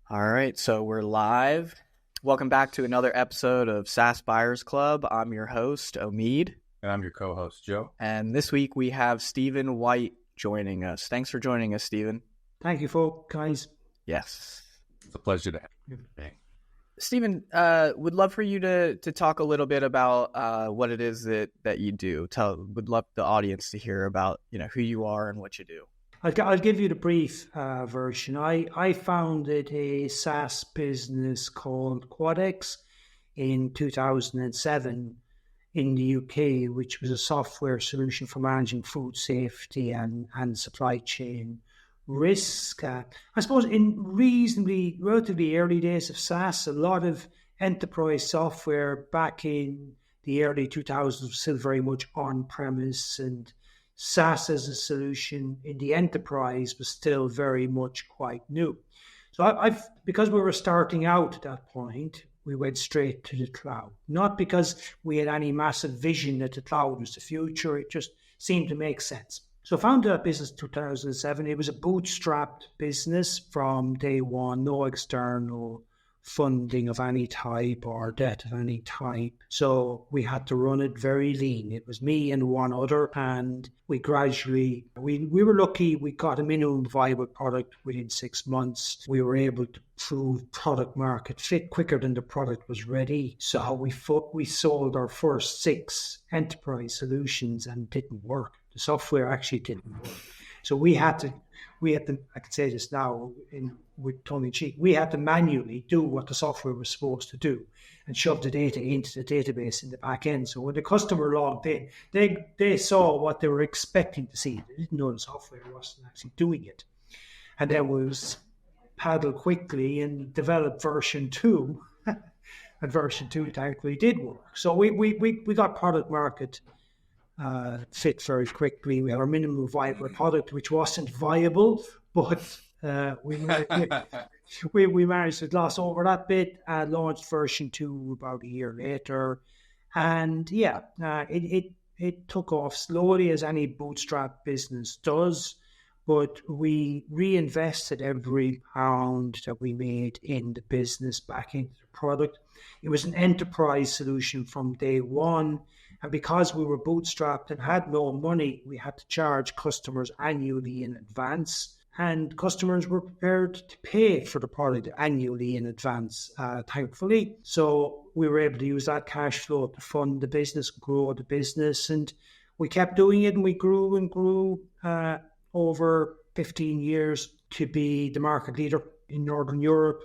All right, so we're live. Welcome back to another episode of SaaS Buyers Club. I'm your host, Omeed. And I'm your co-host, Joe. And this week we have Stephen Whyte joining us. Thanks for joining us, Stephen. Thank you, folks, guys. Yes. It's a pleasure to have you. Stephen, would love for you to talk a little bit about what it is that you do. Would love the audience to hear about who you are and what you do. I'll give you the brief version. I founded a SaaS business called Qadex in 2007 in the UK, which was a software solution for managing food safety and supply chain risk. I suppose in relatively early days of SaaS, a lot of enterprise software back in the early 2000s was still very much on-premise, and SaaS as a solution in the enterprise was still very much quite new. So because we were starting out at that point, we went straight to the cloud. Not because we had any massive vision that the cloud was the future, it just seemed to make sense. So I founded that business in 2007. It was a bootstrapped business from day one, no external funding of any type or debt of any type. So we had to run it very lean. It was me and one other, and we were lucky. We got a minimum viable product within 6 months. We were able to prove product market fit quicker than the product was ready. So we sold our first 6 enterprise solutions and it didn't work. The software actually didn't work. So we had to, I can say this now with tongue in cheek, we had to manually do what the software was supposed to do and shove the data into the database in the back end. So when the customer logged in, they saw what they were expecting to see. They didn't know the software wasn't actually doing it. And then we was paddle quickly and develop version 2. And version 2 thankfully did work. So we got product market fit very quickly. We have our minimum viable product, which wasn't viable, but we managed to gloss over that bit and launched version 2 about a year later. And it took off slowly, as any bootstrap business does, but we reinvested every pound that we made in the business back into the product. It was an enterprise solution from day one. And because we were bootstrapped and had no money, we had to charge customers annually in advance. And customers were prepared to pay for the product annually in advance, thankfully. So we were able to use that cash flow to fund the business, grow the business. And we kept doing it, and we grew and grew over 15 years to be the market leader in Northern Europe.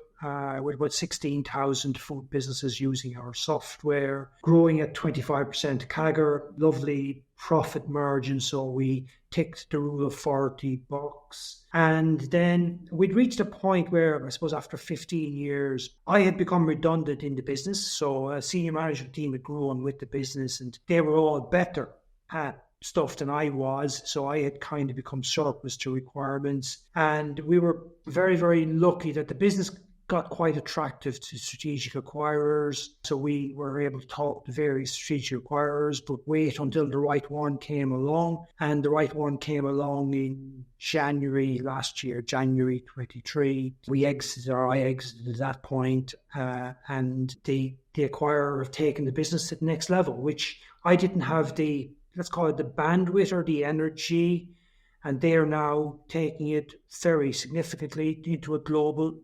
With about 16,000 food businesses using our software, growing at 25% CAGR, lovely profit margin. So we ticked the rule of 40 box. And then we'd reached a point where, I suppose after 15 years, I had become redundant in the business. So a senior management team had grown with the business, and they were all better at stuff than I was, so I had kind of become surplus to requirements. And we were very, very lucky that the business got quite attractive to strategic acquirers. So we were able to talk to various strategic acquirers, but wait until the right one came along. And the right one came along in January last year, January 23. I exited at that point, and the acquirer have taken the business to the next level, which I didn't have let's call it the bandwidth or the energy. And they are now taking it very significantly into a global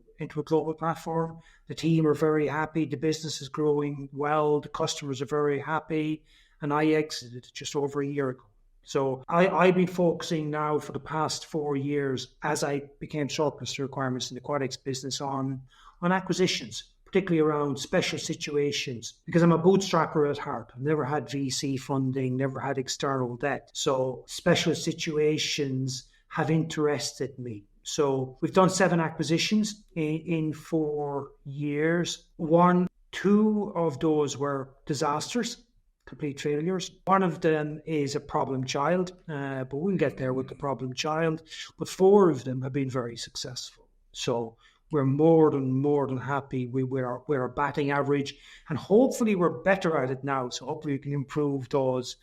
platform. The team are very happy. The business is growing well. The customers are very happy. And I exited just over a year ago. So I've been focusing now for the past 4 years, as I became surplus to requirements in the Qadex business, on acquisitions, particularly around special situations, because I'm a bootstrapper at heart. I've never had VC funding, never had external debt. So special situations have interested me. So we've done 7 acquisitions in 4 years. 2 of those were disasters, complete failures. One of them is a problem child, but we'll get there with the problem child. But 4 of them have been very successful. So we're more than happy with our batting average, and hopefully we're better at it now. So hopefully we can improve those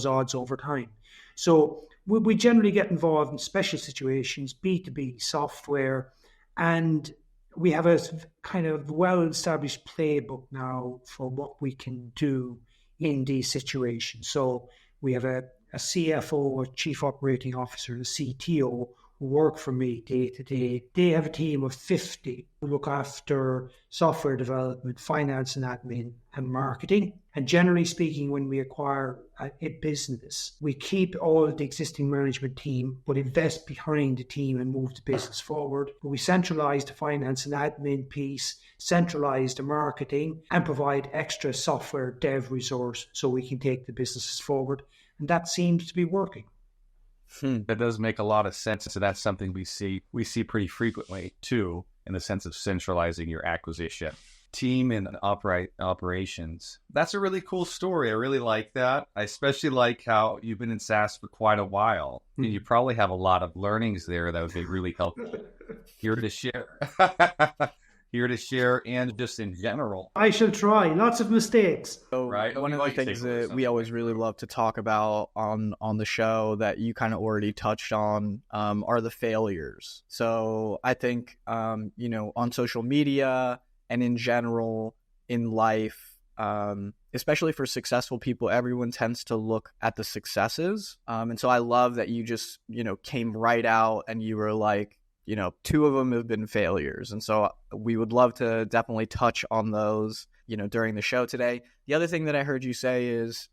odds over time. So we generally get involved in special situations, B2B software, and we have a kind of well-established playbook now for what we can do in these situations. So we have a CFO, a Chief Operating Officer, a CTO who work for me day to day. They have a team of 50 who look after software development, finance and admin, and marketing. And generally speaking, when we acquire a business, we keep all the existing management team, but invest behind the team and move the business forward. But we centralize the finance and admin piece, centralize the marketing, and provide extra software dev resource so we can take the businesses forward. And that seems to be working. That does make a lot of sense. So that's something we see pretty frequently too, in the sense of centralizing your acquisition team and operations. That's a really cool story. I really like that. I especially like how you've been in SaaS for quite a while, and you probably have a lot of learnings there that would be really helpful here to share. Here to share, and just in general. I shall try. Lots of mistakes. So right. One of the things that we always really love to talk about on the show that you kind of already touched on are the failures. So I think, on social media and in general in life, especially for successful people, everyone tends to look at the successes. And so I love that you just, came right out and you were like, 2 of them have been failures. And so we would love to definitely touch on those, during the show today. The other thing that I heard you say is,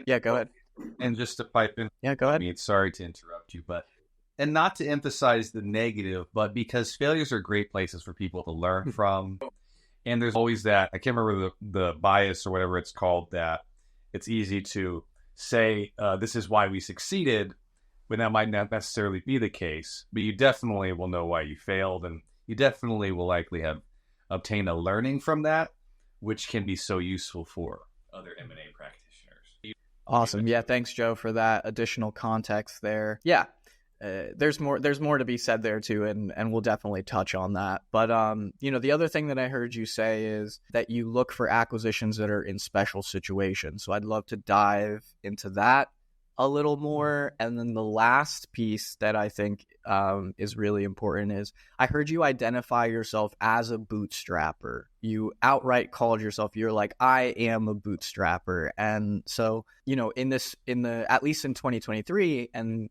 yeah, go ahead. And just to pipe in. Yeah, go ahead. Sorry to interrupt you, and not to emphasize the negative, but because failures are great places for people to learn from. And there's always that, I can't remember the bias or whatever it's called, that it's easy to say, this is why we succeeded, when that might not necessarily be the case, but you definitely will know why you failed, and you definitely will likely have obtained a learning from that, which can be so useful for other M&A practitioners. Awesome. Yeah, thanks, Joe, for that additional context there. Yeah, there's more to be said there too, and we'll definitely touch on that. But the other thing that I heard you say is that you look for acquisitions that are in special situations. So I'd love to dive into that a little more. And then the last piece that I think is really important is I heard you identify yourself as a bootstrapper. You outright called yourself, you're like, I am a bootstrapper. And so, at least in 2023 and,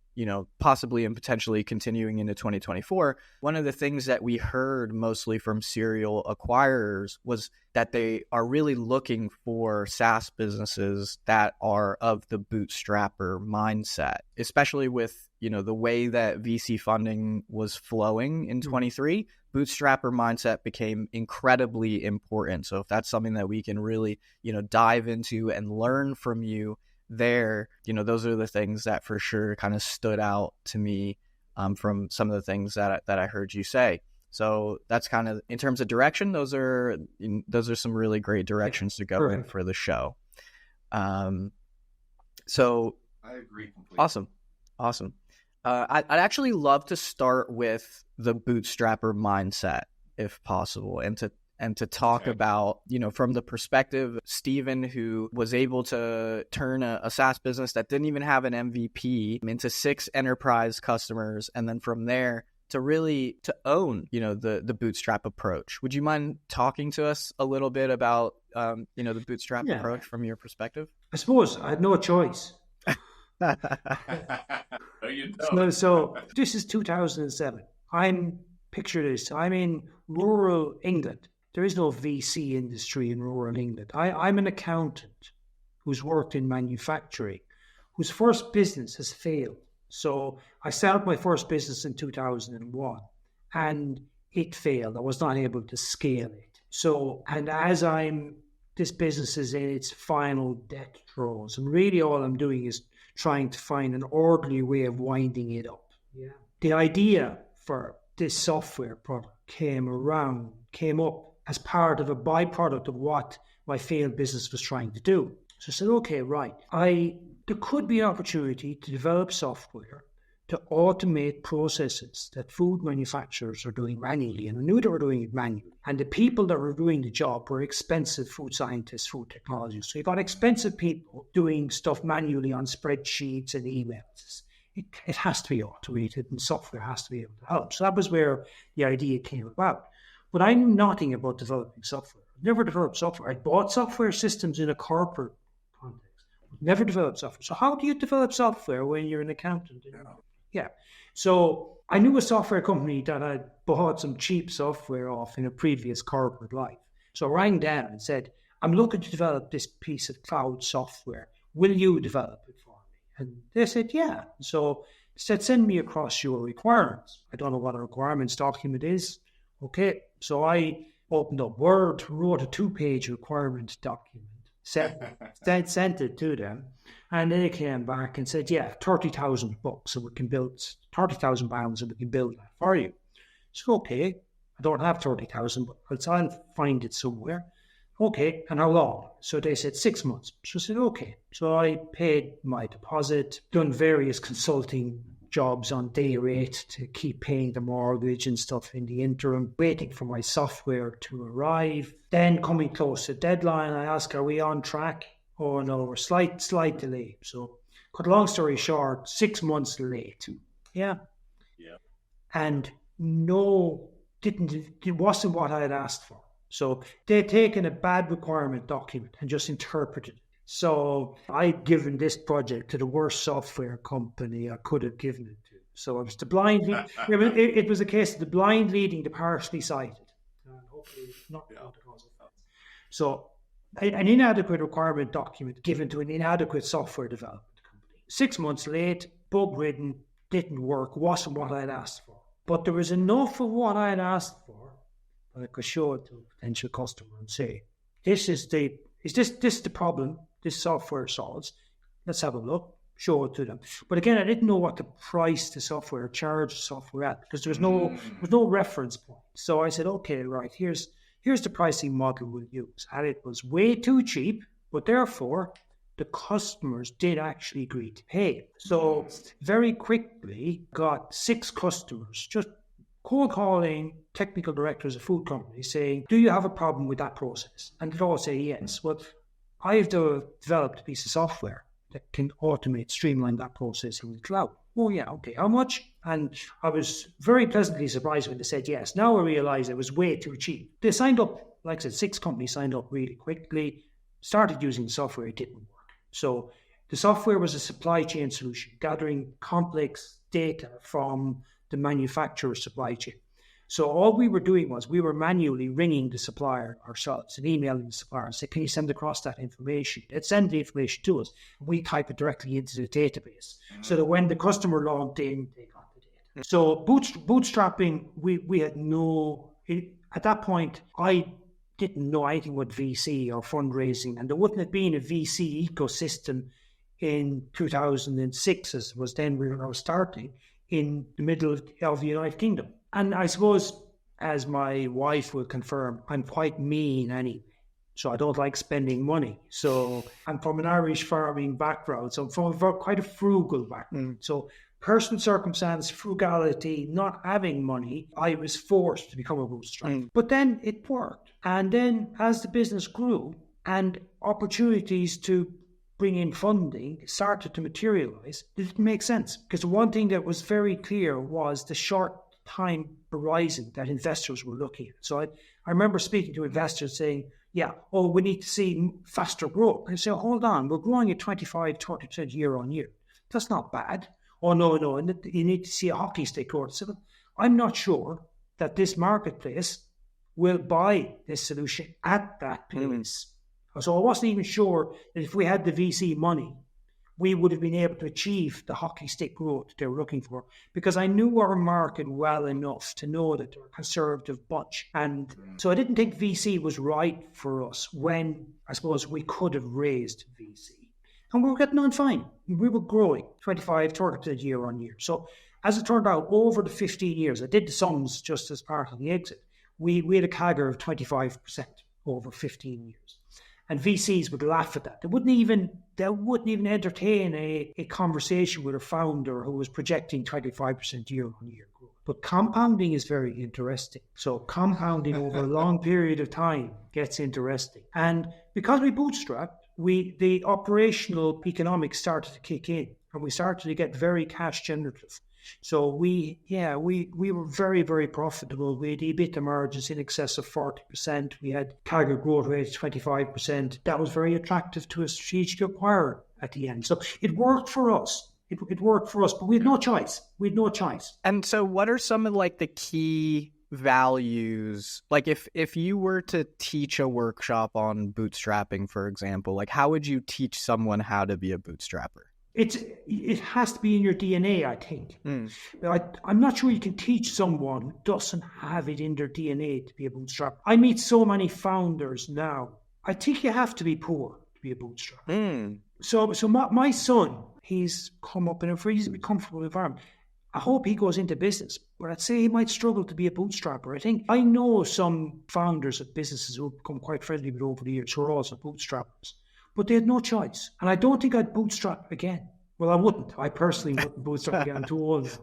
possibly and potentially continuing into 2024, one of the things that we heard mostly from serial acquirers was that they are really looking for SaaS businesses that are of the bootstrapper mindset, especially with, the way that VC funding was flowing in 23. Bootstrapper mindset became incredibly important. So if that's something that we can really, dive into and learn from you there, those are the things that for sure kind of stood out to me from some of the things that I heard you say. So that's kind of, in terms of direction, those are some really great directions to go in for the show. So I agree completely. Awesome. I'd actually love to start with the bootstrapper mindset, if possible, and to talk about, from the perspective of Stephen, who was able to turn a SaaS business that didn't even have an MVP into 6 enterprise customers, and then from there to really to own, the bootstrap approach. Would you mind talking to us a little bit about, the bootstrap approach from your perspective? I suppose I had no choice. No, you don't. So this is 2007. Picture this. I'm in rural England. There is no VC industry in rural England. I'm an accountant who's worked in manufacturing, whose first business has failed. So I set up my first business in 2001 and it failed. I was not able to scale it. So, and as this business is in its final death throes, and really all I'm doing is trying to find an orderly way of winding it up. Yeah. The idea for this software product came up as part of a byproduct of what my failed business was trying to do. So I said, okay, right. There could be an opportunity to develop software to automate processes that food manufacturers are doing manually. And I knew they were doing it manually. And the people that were doing the job were expensive food scientists, food technologists. So you got expensive people doing stuff manually on spreadsheets and emails. It has to be automated and software has to be able to help. So that was where the idea came about. But I knew nothing about developing software. I never developed software. I bought software systems in a corporate context. Never developed software. So how do you develop software when you're an accountant? Yeah. So I knew a software company that I bought some cheap software off in a previous corporate life. So I rang them and said, I'm looking to develop this piece of cloud software. Will you develop it for me? And they said, yeah. So they said, send me across your requirements. I don't know what a requirements document is. Okay. So I opened up Word, wrote a 2-page requirement document, sent it to them. And they came back and said, yeah, 30,000 bucks, so we can build 30,000 pounds and we can build that for you. So, okay, I don't have 30,000, but I'll find it somewhere. Okay, and how long? So they said 6 months. So I said, okay. So I paid my deposit, done various consulting jobs on day rate to keep paying the mortgage and stuff in the interim, waiting for my software to arrive. Then coming close to deadline, I asked, are we on track? Oh no, we're slight delay. So cut long story short, 6 months late. Yeah. And no, it wasn't what I had asked for. So they'd taken a bad requirement document and just interpreted it. So I'd given this project to the worst software company I could have given it to. So it was the blind lead. It was a case of the blind leading the partially sighted. Hopefully not going to cause offense. So an inadequate requirement document given to an inadequate software development company. 6 months late, bug-ridden, didn't work, wasn't what I'd asked for. But there was enough of what I'd asked for that I could show it to a potential customer and say, this is the problem this software solves. Let's have a look, show it to them. But again, I didn't know what to price the software, charge the software at, because there was no reference point. So I said, okay, right, here's the pricing model we'll use. And it was way too cheap, but therefore the customers did actually agree to pay. So very quickly got 6 customers just cold calling technical directors of food companies saying, do you have a problem with that process? And they'd all say yes. Well, I've developed a piece of software that can automate, streamline that process in the cloud. Oh yeah, okay, how much? And I was very pleasantly surprised when they said yes. Now I realize it was way too cheap. They signed up, like I said, 6 companies signed up really quickly, started using the software, it didn't work. So the software was a supply chain solution, gathering complex data from the manufacturer's supply chain. So all we were doing was we were manually ringing the supplier ourselves and emailing the supplier and say, can you send across that information? They'd send the information to us. We type it directly into the database so that when the customer logged in, they got the data. So bootstrapping, we had at that point, I didn't know anything about VC or fundraising, and there wouldn't have been a VC ecosystem in 2006 as was then when I was starting in the middle of the United Kingdom. And I suppose, as my wife will confirm, I'm quite mean anyway. So I don't like spending money. So I'm from an Irish farming background. So I'm from quite a frugal background. So personal circumstance, frugality, not having money, I was forced to become a bootstrapper. But then it worked. And then as the business grew and opportunities to bring in funding started to materialize, it didn't make sense. Because the one thing that was very clear was the short time horizon that investors were looking at. So I remember speaking to investors saying, we need to see faster growth. And I say, hold on, we're growing at 25-30% year on year. That's not bad. Oh, no, and you need to see a hockey stick growth. So I'm not sure that this marketplace will buy this solution at that pace. So I wasn't even sure that if we had the VC money, we would have been able to achieve the hockey stick growth they were looking for, because I knew our market well enough to know that they're a conservative bunch. And so I didn't think VC was right for us when I suppose we could have raised VC. And we were getting on fine. We were growing 25-30% year on year. So as it turned out, over the 15 years, I did the sums just as part of the exit, we had a CAGR of 25% over 15 years. And VCs would laugh at that. They wouldn't even entertain a conversation with a founder who was projecting 25% year on year growth. But compounding is very interesting. So compounding over a long period of time gets interesting. And because we bootstrapped, the operational economics started to kick in, and we started to get very cash generative. So we were very, very profitable. We had EBITDA margins in excess of 40%. We had CAGR growth rates 25%. That was very attractive to a strategic acquirer at the end. So it worked for us. It worked for us, but we had no choice. And so what are some of like the key values? Like if you were to teach a workshop on bootstrapping, for example, like how would you teach someone how to be a bootstrapper? It has to be in your DNA, I think. I'm not sure you can teach someone who doesn't have it in their DNA to be a bootstrapper. I meet so many founders now. I think you have to be poor to be a bootstrapper. So my son, he's come up in a reasonably comfortable environment. I hope he goes into business, but I'd say he might struggle to be a bootstrapper. I know some founders of businesses who have become quite friendly with over the years who are also bootstrappers, but they had no choice. And I don't think I'd bootstrap again. Well, I wouldn't. I personally wouldn't bootstrap again. I'm too old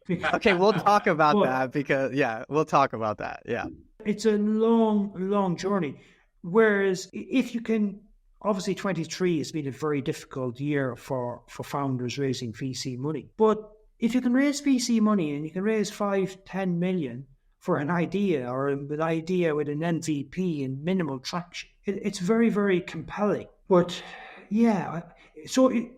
now. Okay, we'll talk about that because, we'll talk about that. Yeah. It's a long, long journey. Whereas if you can, obviously 23 has been a very difficult year for founders raising VC money. But if you can raise VC money and you can raise 5-10 million for an idea or an idea with an MVP and minimal traction, it's very, very compelling. But so to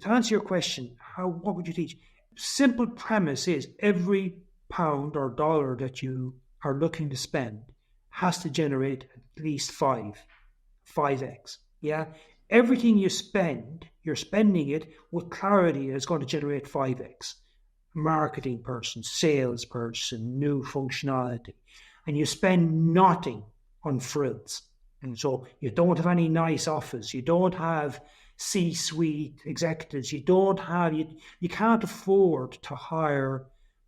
answer your question, what would you teach? Simple premise is every pound or dollar that you are looking to spend has to generate at least 5x. Yeah. Everything you spend, you're spending it with clarity is going to generate 5x. Marketing person, sales person, new functionality. And you spend nothing on frills. And so you don't have any nice office. You don't have C-suite executives. You can't afford to hire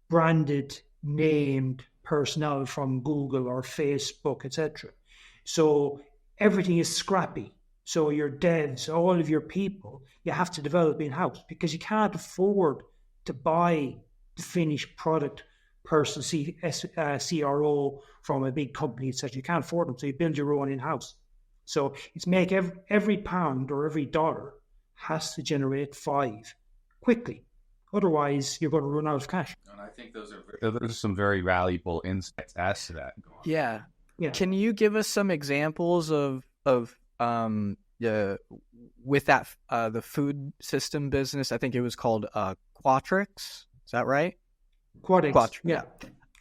branded, named personnel from Google or Facebook, etc. So everything is scrappy. So your devs, all of your people, you have to develop in-house because you can't afford to buy the finished product person, CRO from a big company, etc. You can't afford them, so you build your own in-house. So it's make every pound or every dollar has to generate 5 quickly. Otherwise, you're going to run out of cash. And I think those are some very valuable insights as to that. Yeah. Can you give us some examples of with that the food system business? I think it was called Quatrix. Is that right? Quatrix. Yeah.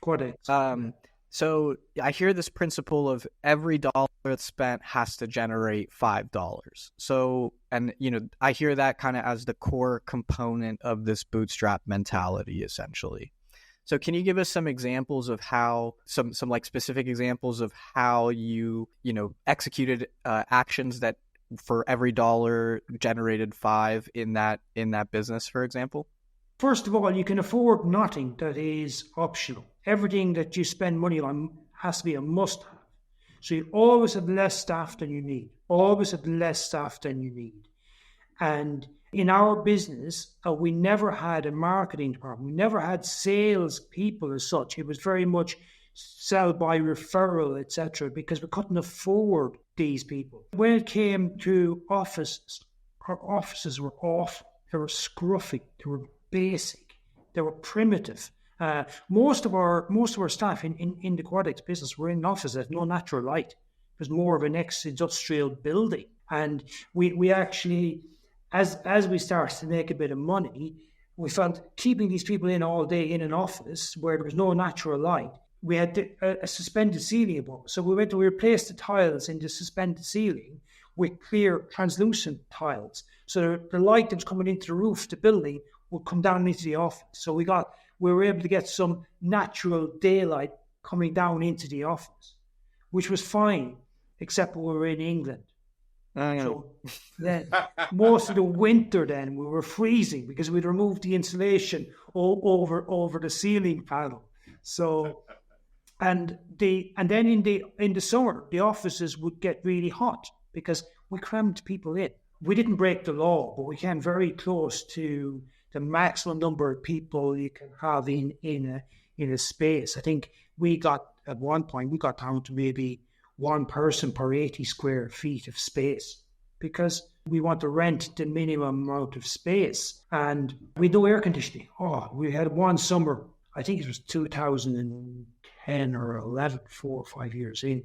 Quatrix. So I hear this principle of every dollar that's spent has to generate $5. So, and I hear that kind of as the core component of this bootstrap mentality, essentially. So can you give us some examples of how, some like specific examples of how you executed actions that for every dollar generated 5 in that business, for example? First of all, you can afford nothing that is optional. Everything that you spend money on has to be a must-have. So you always have less staff than you need. And in our business, we never had a marketing department. We never had sales people as such. It was very much sell by referral, etc., because we couldn't afford these people. When it came to offices, our offices were awful. They were scruffy. They were basic. They were primitive. Most of our staff in the Qadex business were in offices that had no natural light. It was more of an ex-industrial building. And we actually, as we started to make a bit of money, we found keeping these people in all day in an office where there was no natural light, we had a suspended ceiling above. So we replaced the tiles in the suspended ceiling with clear translucent tiles. So the light that was coming into the roof of the building would come down into the office. So we were able to get some natural daylight coming down into the office, which was fine, except when we were in England. So then most of the winter then we were freezing because we'd removed the insulation over the ceiling panel. So and then in the summer the offices would get really hot because we crammed people in. We didn't break the law, but we came very close to the maximum number of people you can have in a space. I think at one point we got down to maybe one person per 80 square feet of space because We want to rent the minimum amount of space. And we had no air conditioning. Oh, we had one summer, I think it was 2010 or 11, 4 or 5 years in.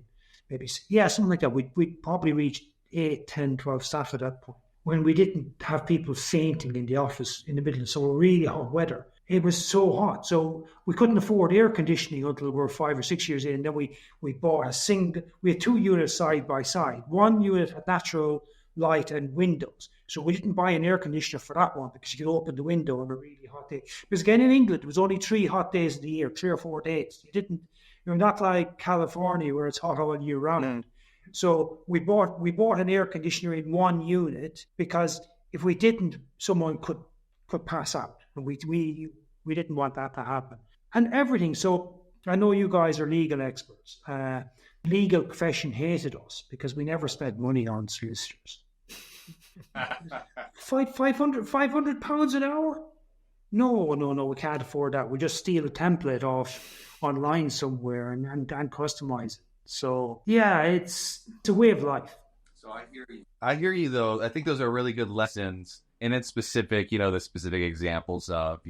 Maybe, yeah, something like that. We'd probably reached 8, 10, 12 staff at that point, when we didn't have people fainting in the office in the middle of summer, really hot weather. It was so hot. So we couldn't afford air conditioning until we were 5 or 6 years in. And then we bought we had 2 units side by side. One unit had natural light and windows. So we didn't buy an air conditioner for that one, because you could open the window on a really hot day. Because again, in England, it was only 3 hot days of the year, 3 or 4 days. You're not like California where it's hot all year round. So we bought an air conditioner in one unit, because if we didn't, someone could pass out. And we didn't want that to happen. And everything. So I know you guys are legal experts. Legal profession hated us because we never spent money on solicitors. 500 pounds an hour? No, we can't afford that. We just steal a template off online somewhere and customize it. So yeah, it's a way of life. So I hear you though. I think those are really good lessons. And it's specific, the specific examples of,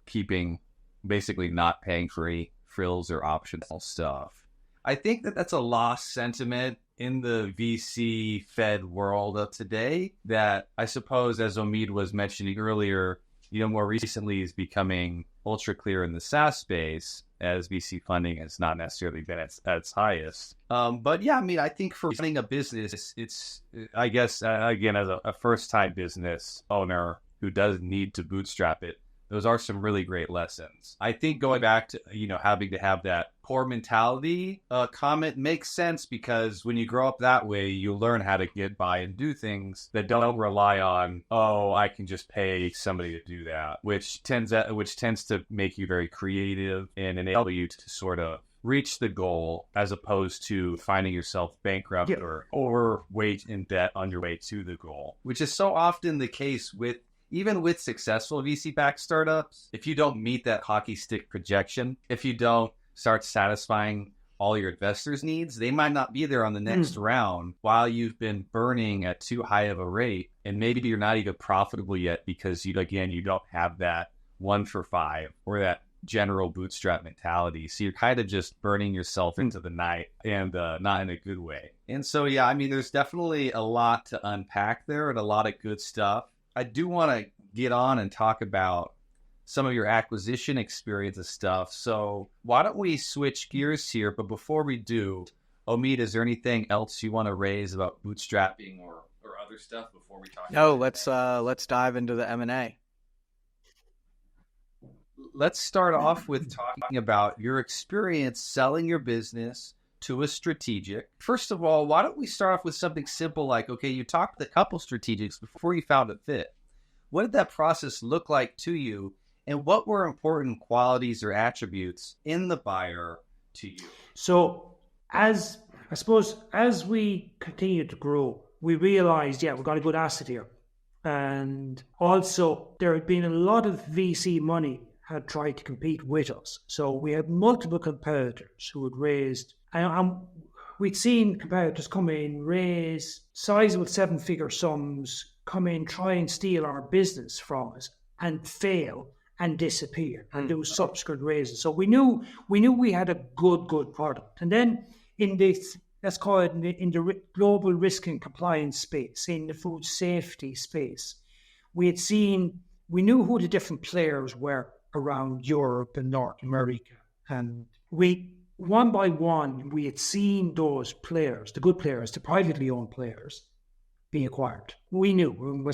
keeping, basically not paying for any frills or optional stuff. I think that's a lost sentiment in the VC fed world of today that I suppose, as Omeed was mentioning earlier, more recently is becoming ultra clear in the SaaS space, as VC funding has not necessarily been at its highest. But yeah, I think for running a business, it's, I guess, again, as a first-time business owner who does need to bootstrap it, those are some really great lessons. I think going back to, having to have that core mentality comment makes sense, because when you grow up that way, you learn how to get by and do things that don't rely on, I can just pay somebody to do that, which tends to make you very creative and enable you to sort of reach the goal, as opposed to finding yourself bankrupt or overweight in debt on your way to the goal, which is so often the case even with successful VC-backed startups. If you don't meet that hockey stick projection, if you don't start satisfying all your investors' needs, they might not be there on the next round while you've been burning at too high of a rate. And maybe you're not even profitable yet because you don't have that 1 for 5 or that general bootstrap mentality. So you're kind of just burning yourself into the night, and not in a good way. And so, yeah, there's definitely a lot to unpack there and a lot of good stuff. I do want to get on and talk about some of your acquisition experience and stuff. So why don't we switch gears here? But before we do, Omeed, is there anything else you want to raise about bootstrapping or other stuff before we talk? No, let's dive into the M&A. Let's start off with talking about your experience selling your business to a strategic. First of all, why don't we start off with something simple like, okay, you talked to a couple strategics before you found a fit. What did that process look like to you? And what were important qualities or attributes in the buyer to you? So as we continued to grow, we realized, we've got a good asset here. And also there had been a lot of VC money had tried to compete with us. So we had multiple competitors who had raised, and we'd seen competitors come in, raise sizable 7-figure sums, come in, try and steal our business from us and fail and disappear and do subsequent raises. So we knew we had a good product. And then in this, let's call it in the global risk and compliance space, in the food safety space, we knew who the different players were around Europe and North America. And one by one, we had seen those players, the good players, the privately owned players, be acquired. We knew,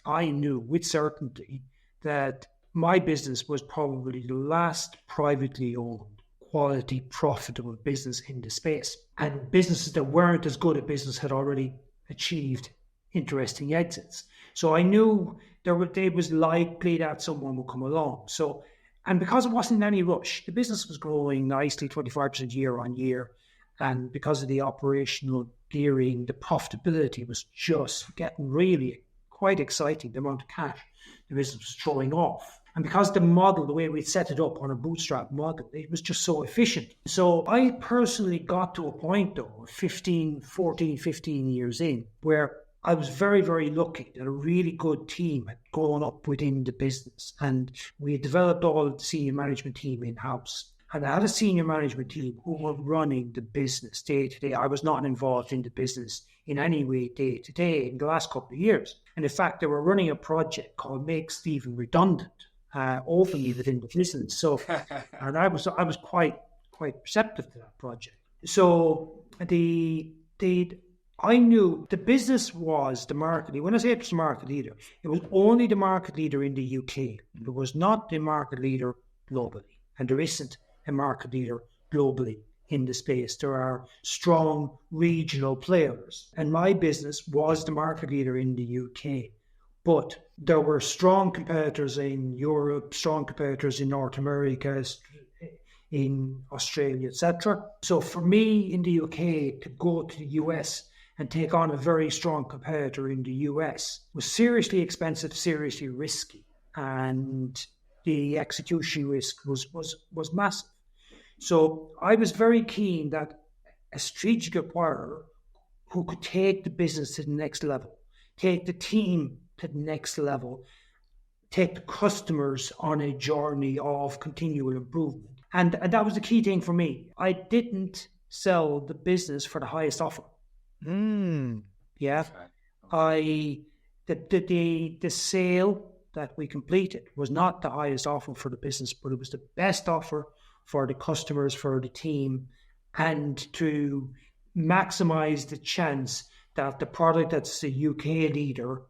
I knew with certainty that my business was probably the last privately owned, quality, profitable business in the space. And businesses that weren't as good a business had already achieved interesting exits. So I knew there was likely that someone would come along. So, and because it wasn't in any rush, the business was growing nicely, 25% year on year. And because of the operational gearing, the profitability was just getting really quite exciting, the amount of cash the business was throwing off. And because the model, the way we set it up on a bootstrap model, it was just so efficient. So I personally got to a point though, 15 years in, where I was very, very lucky that a really good team had grown up within the business, and we had developed all the senior management team in-house. And I had a senior management team who were running the business day to day. I was not involved in the business in any way day to day in the last couple of years. And in fact, they were running a project called Make Stephen Redundant, openly within the business. So, and I was quite receptive to that project. So I knew the business was the market leader. When I say it was the market leader, it was only the market leader in the UK. It was not the market leader globally. And there isn't a market leader globally in the space. There are strong regional players. And my business was the market leader in the UK. But there were strong competitors in Europe, strong competitors in North America, in Australia, etc. So for me in the UK to go to the US and take on a very strong competitor in the US was seriously expensive, seriously risky, and the execution risk was massive. So I was very keen that a strategic acquirer who could take the business to the next level, take the team to the next level, take the customers on a journey of continual improvement. And that was the key thing for me. I didn't sell the business for the highest offer. Yeah. The sale that we completed was not the highest offer for the business, but it was the best offer for the customers, for the team, and to maximize the chance that the product that's the UK leader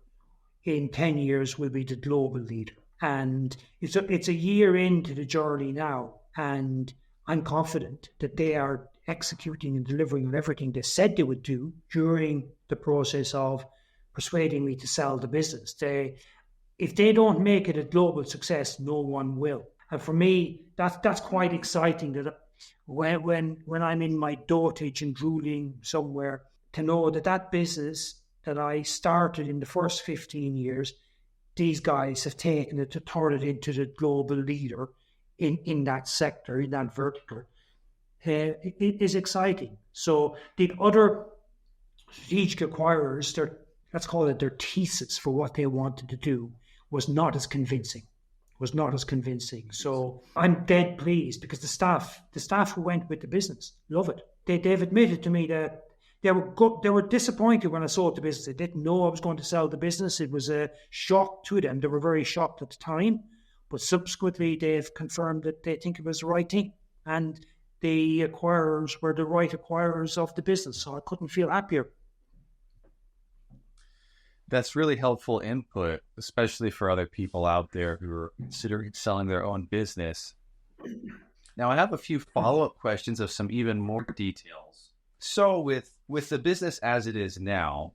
in 10 years will be the global leader. And it's a year into the journey now, and I'm confident that they are executing and delivering on everything they said they would do during the process of persuading me to sell the business. If they don't make it a global success, no one will. And for me, that's quite exciting, that when I'm in my dotage and drooling somewhere, to know that business that I started in the first 15 years, these guys have taken it to turn it into the global leader in that sector, in that vertical. It is exciting. So the other strategic acquirers, let's call it their thesis for what they wanted to do, was not as convincing. So I'm dead pleased because the staff who went with the business love it. They've admitted to me that they were disappointed when I sold the business. They didn't know I was going to sell the business. It was a shock to them. They were very shocked at the time, but subsequently they've confirmed that they think it was the right thing, and the acquirers were the right acquirers of the business. So I couldn't feel happier. That's really helpful input, especially for other people out there who are considering selling their own business. Now, I have a few follow-up questions of some even more details. So with the business as it is now,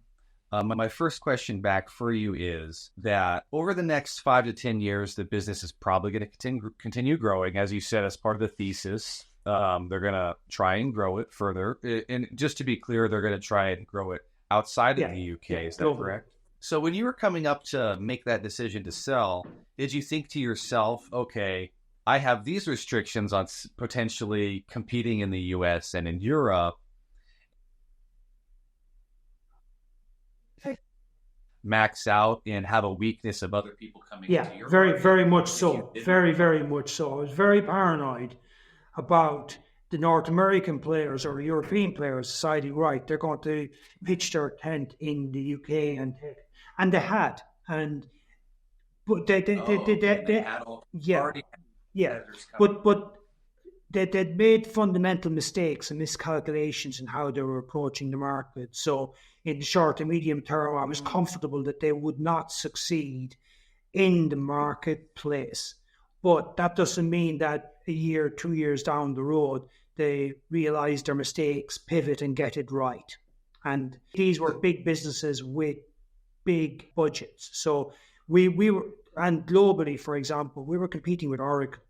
my first question back for you is that over the next 5 to 10 years, the business is probably going to continue growing. As you said, as part of the thesis, they're going to try and grow it further. And just to be clear, they're going to try and grow it outside of the UK. Is that correct? So when you were coming up to make that decision to sell, did you think to yourself, okay, I have these restrictions on potentially competing in the US and in Europe, max out and have a weakness of other people coming into Europe? Very, very much so. Very, very much so. I was very paranoid about the North American players or the European players deciding, right, they're going to pitch their tent in the UK, and they had, but they'd made fundamental mistakes and miscalculations in how they were approaching the market. So in the short and medium term, I was comfortable that they would not succeed in the marketplace. But that doesn't mean that a year, 2 years down the road, they realize their mistakes, pivot and get it right. And these were big businesses with big budgets. So we were, and globally, for example, we were competing with Oracle.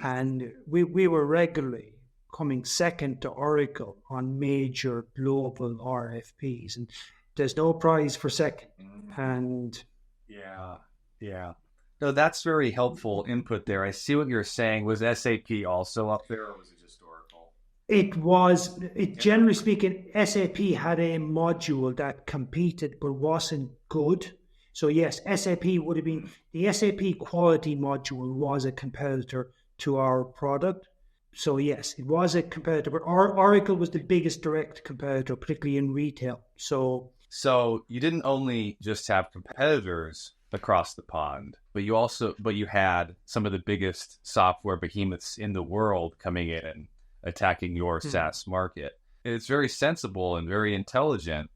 And we were regularly coming second to Oracle on major global RFPs, and there's no prize for second. And no, that's very helpful input there. I see what you're saying. Was SAP also up there, or was it just Oracle? Generally speaking, SAP had a module that competed but wasn't good. So yes, the SAP quality module was a competitor to our product. So yes, it was a competitor, but Oracle was the biggest direct competitor, particularly in retail. So you didn't only just have competitors across the pond, but you had some of the biggest software behemoths in the world coming in and attacking your SaaS market. And it's very sensible and very intelligent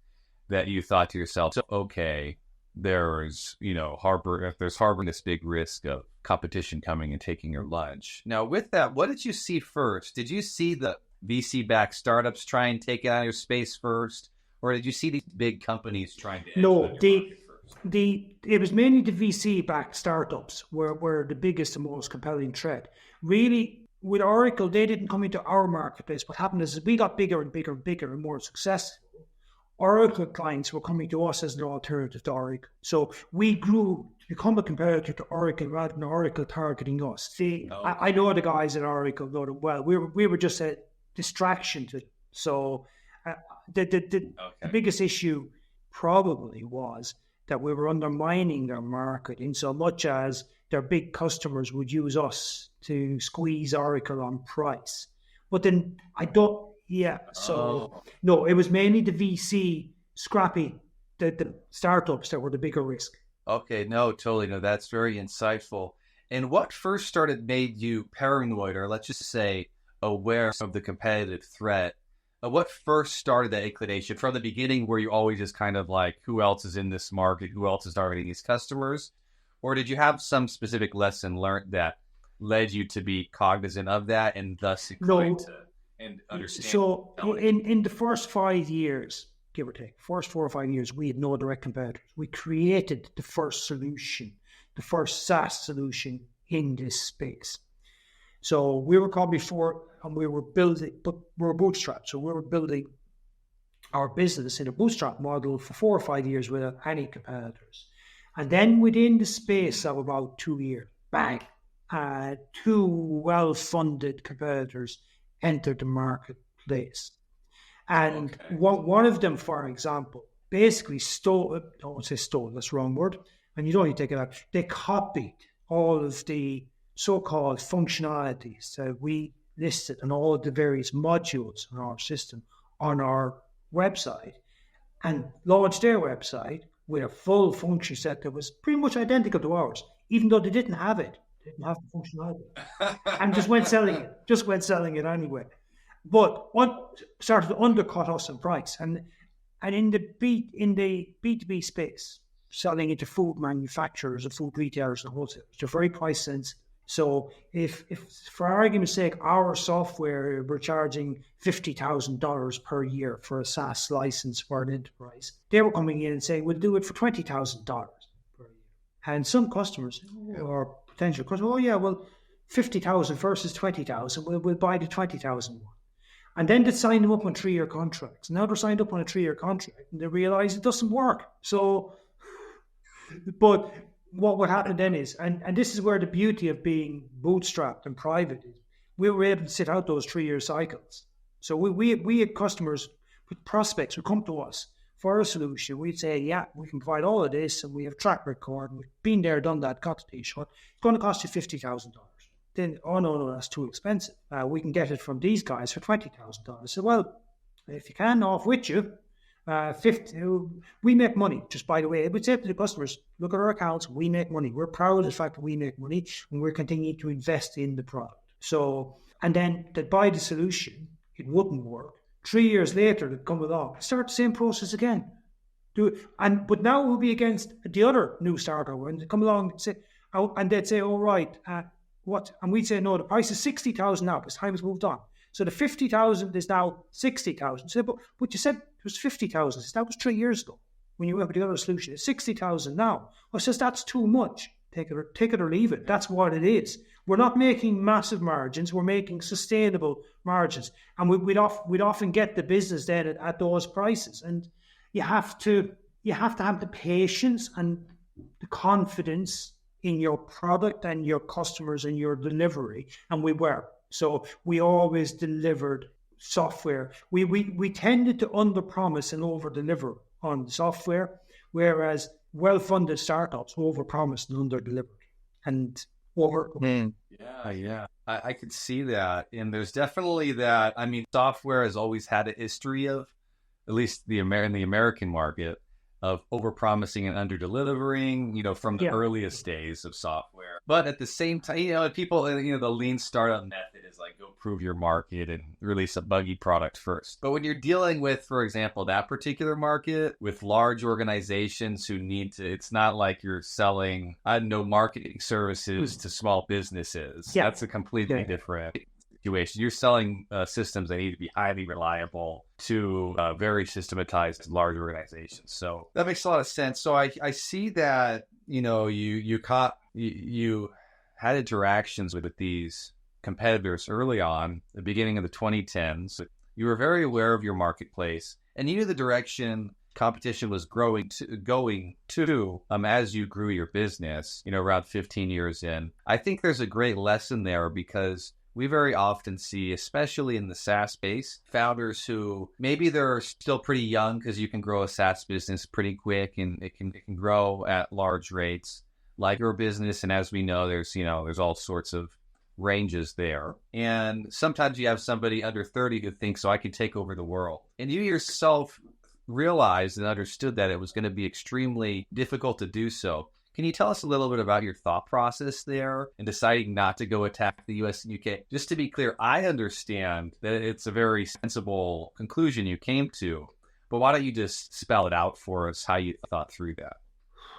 that you thought to yourself, okay, there's harboring this big risk of competition coming and taking your lunch. Now, with that, what did you see first? Did you see the VC-backed startups try and take it out of your space first? Or did you see these big companies trying to? No, it was mainly the VC-backed startups were the biggest and most compelling threat. Really, with Oracle, they didn't come into our marketplace. What happened is we got bigger and bigger and bigger and more successful. Oracle clients were coming to us as an alternative to Oracle. So we grew to become a competitor to Oracle rather than Oracle targeting us. I know the guys at Oracle know them well. We were just a distraction to them. So the biggest issue probably was that we were undermining their market in so much as their big customers would use us to squeeze Oracle on price. But then no, it was mainly the VC scrappy, the startups that were the bigger risk. Okay, no, totally. No, that's very insightful. And what first made you paranoid, or let's just say aware of the competitive threat? What first started that inclination? From the beginning, were you always just kind of like, who else is in this market? Who else is targeting these customers? Or did you have some specific lesson learned that led you to be cognizant of that and thus inclined to understand? So in the first 5 years, give or take, first 4 or 5 years, we had no direct competitors. We created the first solution, the first SaaS solution in this space. So we were called before, and we were building, but we were bootstrapped. So we were building our business in a bootstrap model for 4 or 5 years without any competitors. And then within the space of about 2 years, bang, 2 well-funded competitors entered the marketplace. And one of them, for example, basically stole, I won't say stole, that's the wrong word, and you don't need to take it out. They copied all of the so-called functionalities that we listed and all of the various modules in our system on our website and launched their website with a full function set that was pretty much identical to ours, even though they didn't have it. They didn't have the functionality. And just went selling it anyway. But started to undercut us in price. And in the B2B space, selling into food manufacturers and food retailers and wholesalers, they're very price sensitive. So if for argument's sake, our software, we're charging $50,000 per year for a SaaS license for an enterprise, they were coming in and saying, we'll do it for $20,000 per year. And some customers or potential customers, 50,000 versus 20,000, we'll buy the 20,000 one. And then they signed them up on 3-year contracts. Now they're signed up on a 3-year contract and they realize it doesn't work. So, but what would happen then is, and this is where the beauty of being bootstrapped and private is, we were able to sit out those 3-year cycles. So we had customers with prospects who come to us for a solution. We'd say, yeah, we can provide all of this and we have track record. And we've been there, done that, got the t-shirt. It's going to cost you $50,000. Then, oh no, that's too expensive. We can get it from these guys for $20,000. So, well, if you can, off with you. 50, we make money, just by the way. We'd say to the customers, look at our accounts, we make money. We're proud of the fact that we make money and we're continuing to invest in the product. So, and then they'd buy the solution, it wouldn't work. 3 years later, they'd come along, start the same process again. But now we'll be against the other new starter when they come along and say, and they'd say, all right, what? And we'd say, no, the price is 60,000 now because time has moved on. So the 50,000 is now 60,000. So, but you said it was 50,000. That was 3 years ago when you went with the other solution. It's 60,000 now. I says that's too much. Take it or leave it. That's what it is. We're not making massive margins. We're making sustainable margins, and we'd often get the business then at those prices. And you have to have the patience and the confidence in your product and your customers and your delivery. And we were. So we always delivered software. We tended to under-promise and over-deliver on the software, whereas well-funded startups over-promised and under-delivered. And over. Yeah. I could see that. And there's definitely that. I mean, software has always had a history of, at least in the American market, of over-promising and under-delivering, from the earliest days of software. But at the same time, people, the lean startup method is like, go prove your market and release a buggy product first. But when you're dealing with, for example, that particular market with large organizations who need to, it's not like you're selling, marketing services to small businesses. Yeah. That's a completely different situation. You're selling systems that need to be highly reliable to very systematized large organizations. So that makes a lot of sense. So I see that you had interactions with these competitors early on, the beginning of the 2010s. You were very aware of your marketplace, and you knew the direction competition was going to as you grew your business. Around 15 years in, I think there's a great lesson there because we very often see, especially in the SaaS space, founders who maybe they're still pretty young because you can grow a SaaS business pretty quick and it can grow at large rates like your business. And as we know, there's all sorts of ranges there. And sometimes you have somebody under 30 who thinks, I can take over the world. And you yourself realized and understood that it was going to be extremely difficult to do so. Can you tell us a little bit about your thought process there in deciding not to go attack the US and UK? Just to be clear, I understand that it's a very sensible conclusion you came to, but why don't you just spell it out for us how you thought through that?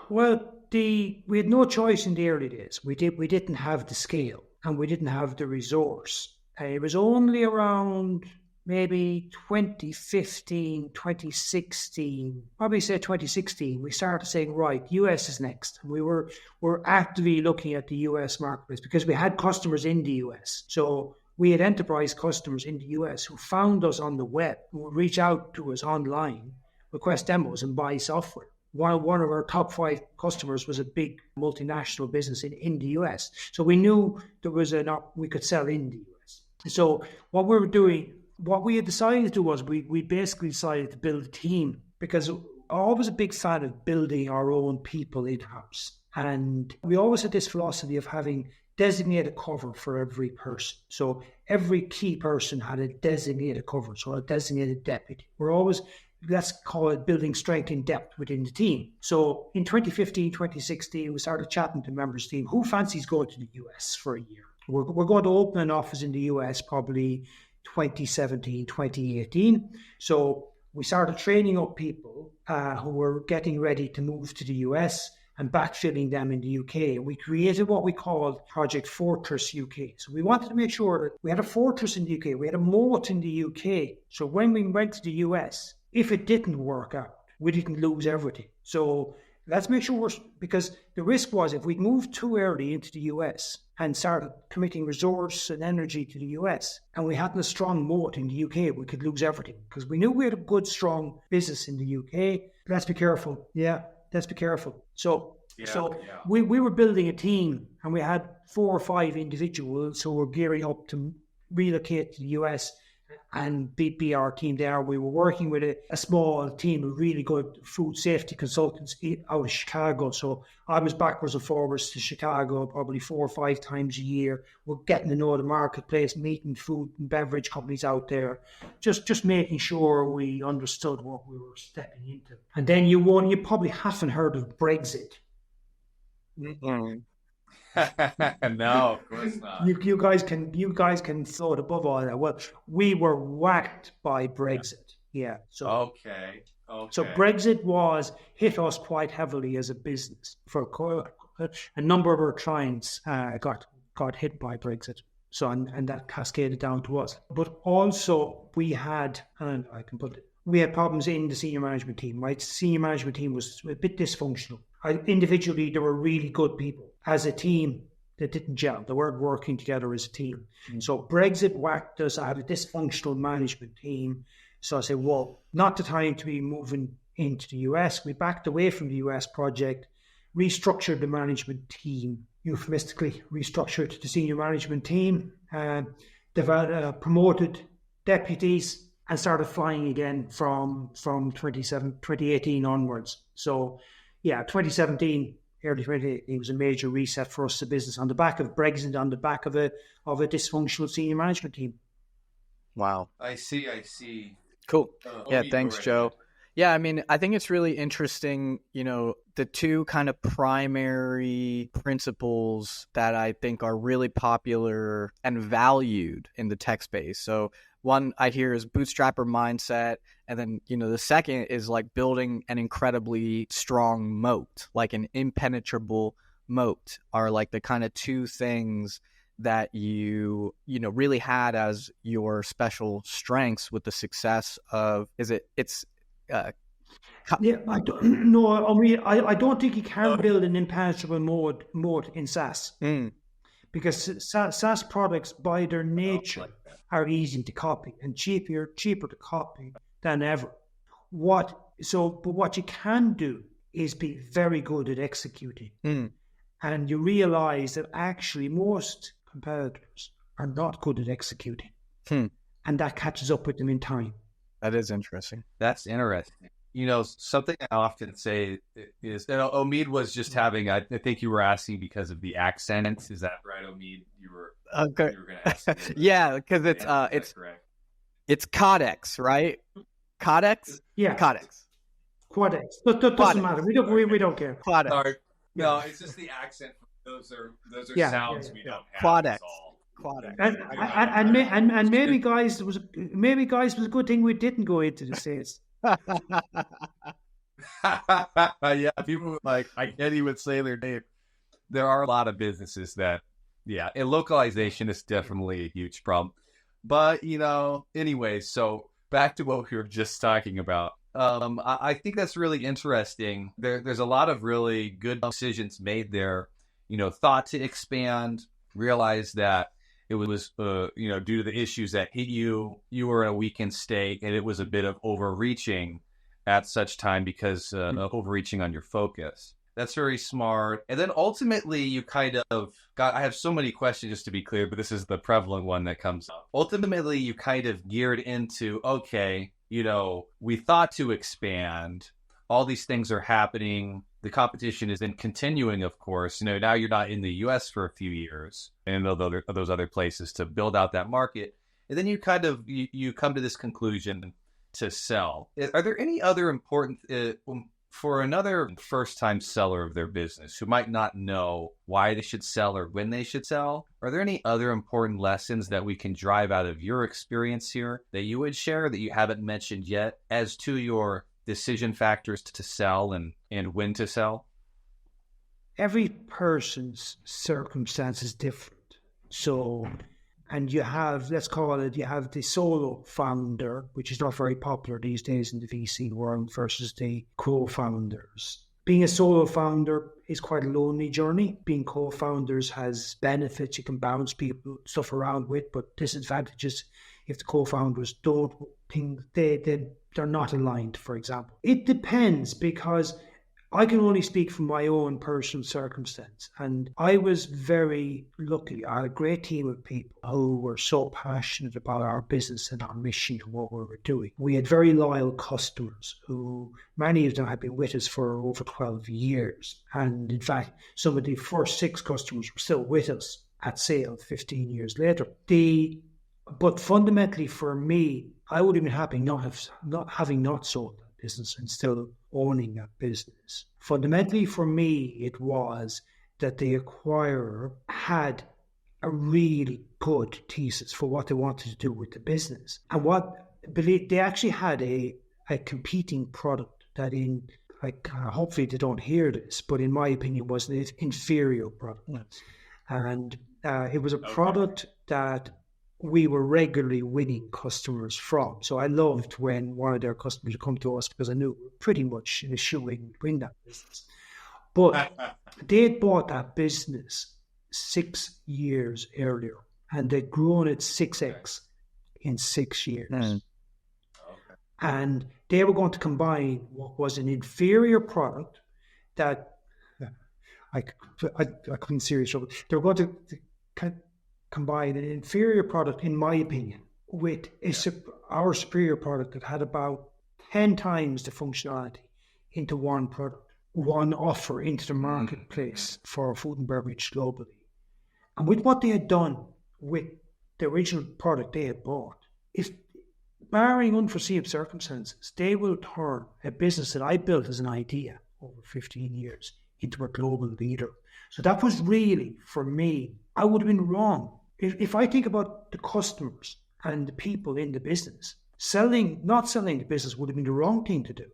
Well, we had no choice in the early days. We didn't have the scale and we didn't have the resource. It was only around maybe 2015, 2016, probably say 2016, we started saying, right, US is next. We're actively looking at the US marketplace because we had customers in the US. So we had enterprise customers in the US who found us on the web, who would reach out to us online, request demos and buy software. One of our top 5 customers was a big multinational business in the US. So we knew there was we could sell in the US. So what we had decided to do was we basically decided to build a team because I was a big fan of building our own people in-house. And we always had this philosophy of having designated cover for every person. So every key person had a designated cover, so a designated deputy. Let's call it building strength in depth within the team. So in 2015, 2016, we started chatting to members of the team. Who fancies going to the US for a year? We're going to open an office in the US probably 2017, 2018. So we started training up people who were getting ready to move to the US and backfilling them in the UK. We created what we called Project Fortress UK. So we wanted to make sure that we had a fortress in the UK. We had a moat in the UK. So when we went to the US, if it didn't work out, we didn't lose everything. So let's make sure because the risk was if we'd moved too early into the US and started committing resource and energy to the US, and we hadn't a strong moat in the UK, we could lose everything. Because we knew we had a good, strong business in the UK. Let's be careful. Yeah, let's be careful. So we were building a team, and we had 4 or 5 individuals who were gearing up to relocate to the US and be our team there. We were working with a small team of really good food safety consultants out of Chicago. So I was backwards and forwards to Chicago probably 4 or 5 times a year. We're getting to know the marketplace, meeting food and beverage companies out there, just making sure we understood what we were stepping into. And then you probably haven't heard of Brexit. Mm-hmm. No, of course not. You guys can float above all that. Well, we were whacked by Brexit. Yeah. So okay. So Brexit hit us quite heavily as a business. For a number of our clients got hit by Brexit. So and that cascaded down to us. But also we had problems in the senior management team. My senior management team was a bit dysfunctional. Individually, they were really good people. As a team, they didn't gel. They weren't working together as a team. Mm. So Brexit whacked us. I had a dysfunctional management team. So I said, well, not the time to be moving into the US. We backed away from the US project, restructured the management team, euphemistically restructured the senior management team, promoted deputies, and started flying again from 2018 onwards. So, yeah, 2017, early 2018, it was a major reset for us, the business, on the back of Brexit, on the back of a dysfunctional senior management team. Wow. I see. Cool. Yeah, Omeed, thanks, go right Joe. ahead. Yeah, I mean, I think it's really interesting, the two kind of primary principles that I think are really popular and valued in the tech space. So one I hear is bootstrapper mindset. And then, the second is like building an incredibly strong moat, like an impenetrable moat, are like the kind of two things that you really had as your special strengths with the success of Yeah, I don't know. I mean, I don't think you can build an impenetrable moat in SaaS, because SaaS products, by their nature, are easy to copy and cheaper to copy than ever. But what you can do is be very good at executing, and you realize that actually most competitors are not good at executing, and that catches up with them in time. That is interesting. That's interesting. Something I often say is, Omeed was just having, I think you were asking because of the accent. Is that right, Omeed? You were going to ask. Yeah, because it's Codex, right? Codex? Yeah. Codex. Qadex. That doesn't matter. We don't care. Qadex. Sorry. No, it's just the accent. Those are sounds we don't have. Qadex. Qadex. And maybe guys, it was a good thing we didn't go into the States. Yeah, people like, I can't even say their name. There are a lot of businesses that, and localization is definitely a huge problem. But anyway, so back to what we were just talking about. I think that's really interesting. There's a lot of really good decisions made there. Thought to expand, realized that it was, due to the issues that hit you, you were in a weakened state, and it was a bit of overreaching at such time because overreaching on your focus. That's very smart. And then ultimately, you kind of got, I have so many questions, just to be clear, but this is the prevalent one that comes up. Ultimately, you kind of geared into, okay, we thought to expand. All these things are happening. The competition is then continuing, of course. Now you're not in the US for a few years and those other places to build out that market. And then you kind of, you come to this conclusion to sell. Are there any other important, for another first-time seller of their business who might not know why they should sell or when they should sell, are there any other important lessons that we can drive out of your experience here that you would share that you haven't mentioned yet as to your decision factors to sell and when to sell? Every person's circumstance is different. So, and you have, let's call it, you have the solo founder, which is not very popular these days in the VC world, versus the co-founders. Being a solo founder is quite a lonely journey. Being co-founders has benefits. You can bounce people, stuff around with, but disadvantages if the co-founders don't think they're not aligned, for example. It depends, because I can only speak from my own personal circumstance. And I was very lucky. I had a great team of people who were so passionate about our business and our mission and what we were doing. We had very loyal customers who, many of them had been with us for over 12 years. And in fact, some of the first 6 customers were still with us at sale 15 years later. But fundamentally for me, I would have been happy not having sold that business and still owning that business. Fundamentally for me, it was that the acquirer had a really good thesis for what they wanted to do with the business. And they actually had a competing product that hopefully they don't hear this, but in my opinion was an inferior product. Yes. And it was a product that we were regularly winning customers from. So I loved when one of their customers would come to us, because I knew we were pretty much in a shoe-in to win that business. But they had bought that business 6 years earlier, and they'd grown it 6x in 6 years. Okay. And they were going to combine what was an inferior product that I couldn't seriously trouble. They were going to combine an inferior product, in my opinion, with our superior product that had about 10 times the functionality into one product, one offer into the marketplace for food and beverage globally. And with what they had done with the original product they had bought, if barring unforeseen circumstances, they will turn a business that I built as an idea over 15 years into a global leader. So that was really, for me, I would have been wrong. If I think about the customers and the people in the business, not selling the business would have been the wrong thing to do,